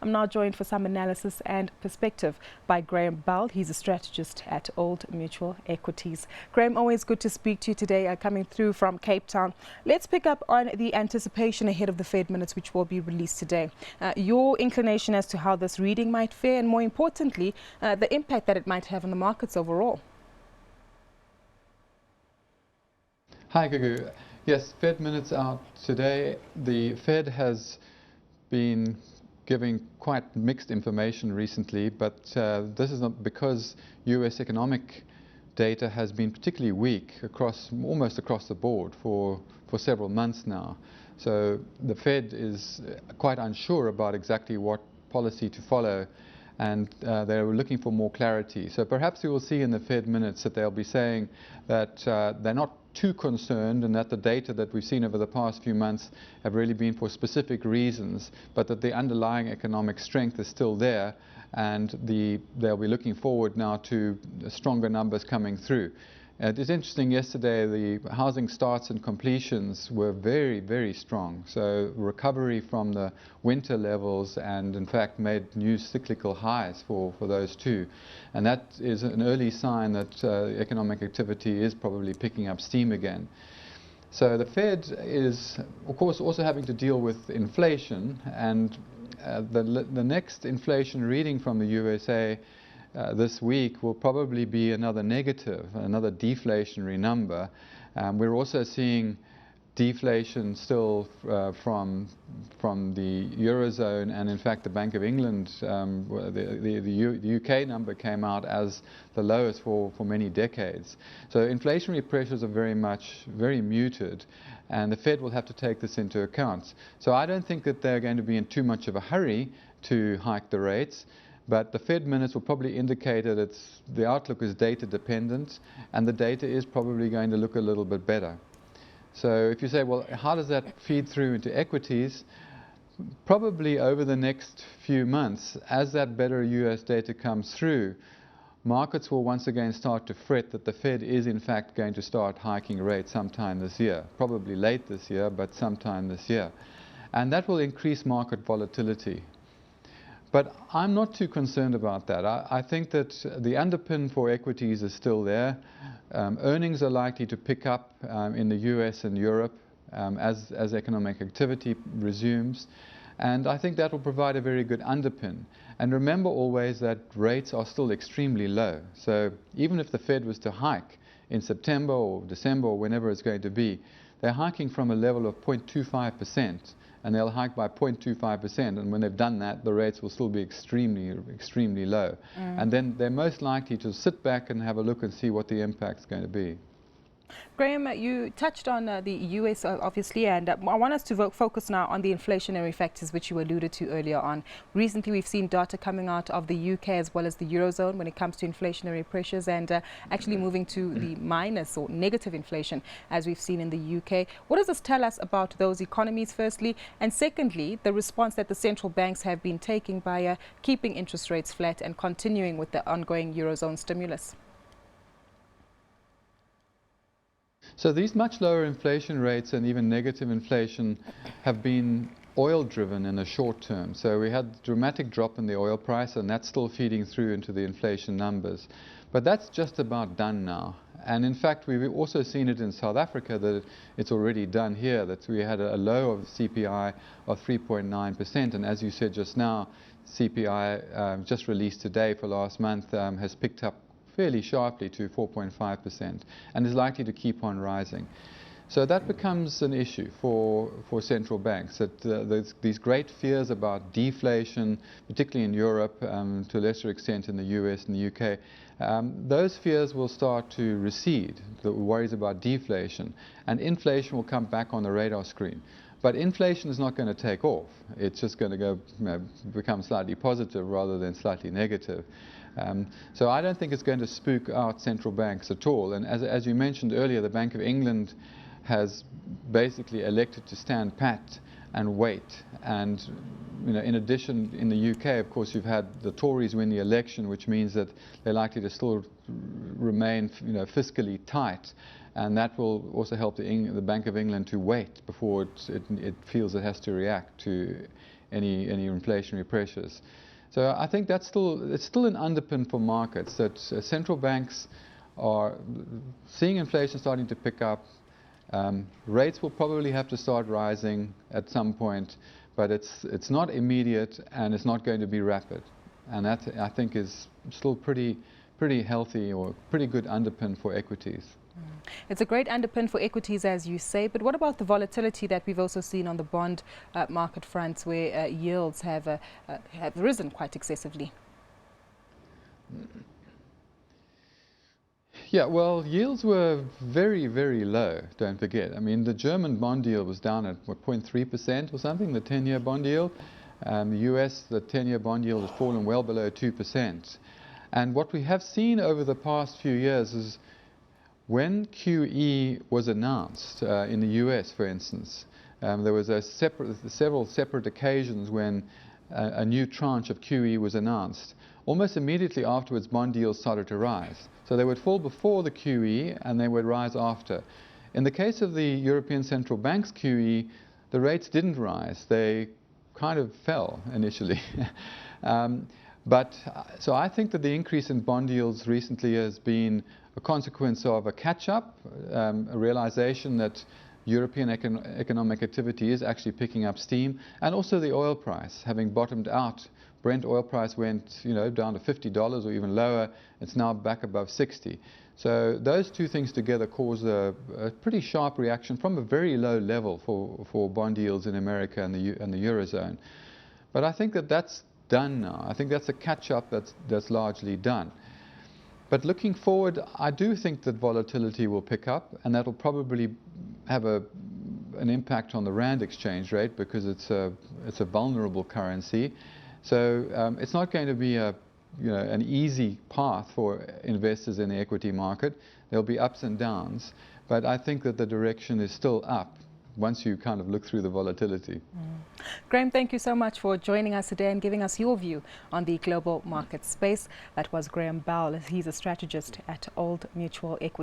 I'm now joined for some analysis and perspective by Graham Bell. He's a strategist at Old Mutual Equities. Graham, always good to speak to you today, coming through from Cape Town. Let's pick up on the anticipation ahead of the Fed minutes, which will be released today. Your inclination as to how this reading might fare, and more importantly, the impact that it might have on the markets overall. Hi, Gugu. Yes, Fed minutes out today. The Fed has been giving quite mixed information recently, but this is not because US economic data has been particularly weak almost across the board for several months now. So the Fed is quite unsure about exactly what policy to follow, and they're looking for more clarity. So perhaps we will see in the Fed minutes that they'll be saying that they're not too concerned, and that the data that we've seen over the past few months have really been for specific reasons, but that the underlying economic strength is still there, and they'll be looking forward now to stronger numbers coming through. It is interesting, yesterday the housing starts and completions were very, very strong. So recovery from the winter levels, and in fact made new cyclical highs for those two. And that is an early sign that economic activity is probably picking up steam again. So the Fed is, of course, also having to deal with inflation, and the next inflation reading from the USA this week will probably be another negative, another deflationary number. We're also seeing deflation still from the Eurozone, and in fact the Bank of England, the UK number came out as the lowest for many decades. So inflationary pressures are very muted, and the Fed will have to take this into account. So I don't think that they're going to be in too much of a hurry to hike the rates. But the Fed minutes will probably indicate that the outlook is data dependent, and the data is probably going to look a little bit better. So if you say, well, how does that feed through into equities? Probably over the next few months, as that better US data comes through, markets will once again start to fret that the Fed is in fact going to start hiking rates sometime this year. Probably late this year, but sometime this year. And that will increase market volatility. But I'm not too concerned about that. I think that the underpin for equities is still there. Earnings are likely to pick up in the US and Europe as economic activity resumes. And I think that will provide a very good underpin. And remember always that rates are still extremely low. So even if the Fed was to hike in September or December or whenever it's going to be, they're hiking from a level of 0.25%. And they'll hike by 0.25%, and when they've done that, the rates will still be extremely low. And then they're most likely to sit back and have a look and see what the impact's going to be. Graham, you touched on the US, obviously, and I want us to focus now on the inflationary factors which you alluded to earlier on. Recently, we've seen data coming out of the UK as well as the Eurozone when it comes to inflationary pressures, and actually moving to the minus or negative inflation, as we've seen in the UK. What does this tell us about those economies, firstly? And secondly, the response that the central banks have been taking by keeping interest rates flat and continuing with the ongoing Eurozone stimulus? So these much lower inflation rates and even negative inflation have been oil driven in the short term. So we had a dramatic drop in the oil price, and that's still feeding through into the inflation numbers. But that's just about done now. And in fact, we've also seen it in South Africa that it's already done here, that we had a low of CPI of 3.9%. And as you said just now, CPI just released today for last month has picked up fairly sharply to 4.5% and is likely to keep on rising. So that becomes an issue for central banks, that these great fears about deflation, particularly in Europe, to a lesser extent in the US and the UK, those fears will start to recede, the worries about deflation, and inflation will come back on the radar screen. But inflation is not going to take off. It's just going to go, become slightly positive rather than slightly negative. So I don't think it's going to spook out central banks at all. And as you mentioned earlier, the Bank of England has basically elected to stand pat and wait. And in addition, in the UK, of course, you've had the Tories win the election, which means that they're likely to still remain fiscally tight. And that will also help the Bank of England to wait before it feels it has to react to any inflationary pressures. So I think it's still an underpin for markets that central banks are seeing inflation starting to pick up. Rates will probably have to start rising at some point, but it's not immediate and it's not going to be rapid. And that, I think, is still pretty healthy or pretty good underpin for equities. It's a great underpin for equities, as you say, but what about the volatility that we've also seen on the bond market fronts, where yields have risen quite excessively? Yeah, well, yields were very, very low, don't forget. I mean, the German bond yield was down at, what, 0.3% or something, the 10-year bond yield. The US, the 10-year bond yield has fallen well below 2%. And what we have seen over the past few years is when QE was announced, in the US, for instance, there was several separate occasions when a new tranche of QE was announced. Almost immediately afterwards, bond yields started to rise. So they would fall before the QE and they would rise after. In the case of the European Central Bank's QE, the rates didn't rise. They kind of fell initially. So I think that the increase in bond yields recently has been a consequence of a catch-up, a realization that European economic activity is actually picking up steam, and also the oil price having bottomed out. Brent oil price went, down to $50 or even lower. It's now back above 60. So those two things together cause a pretty sharp reaction from a very low level for bond yields in America and the Eurozone. But I think that that's done now. I think that's a catch-up that's largely done. But looking forward, I do think that volatility will pick up, and that'll probably have an impact on the rand exchange rate because it's a vulnerable currency. So it's not going to be an easy path for investors in the equity market. There'll be ups and downs, but I think that the direction is still up once you kind of look through the volatility. Graham, thank you so much for joining us today and giving us your view on the global market space. That was Graham Bowell. He's a strategist at Old Mutual Equities.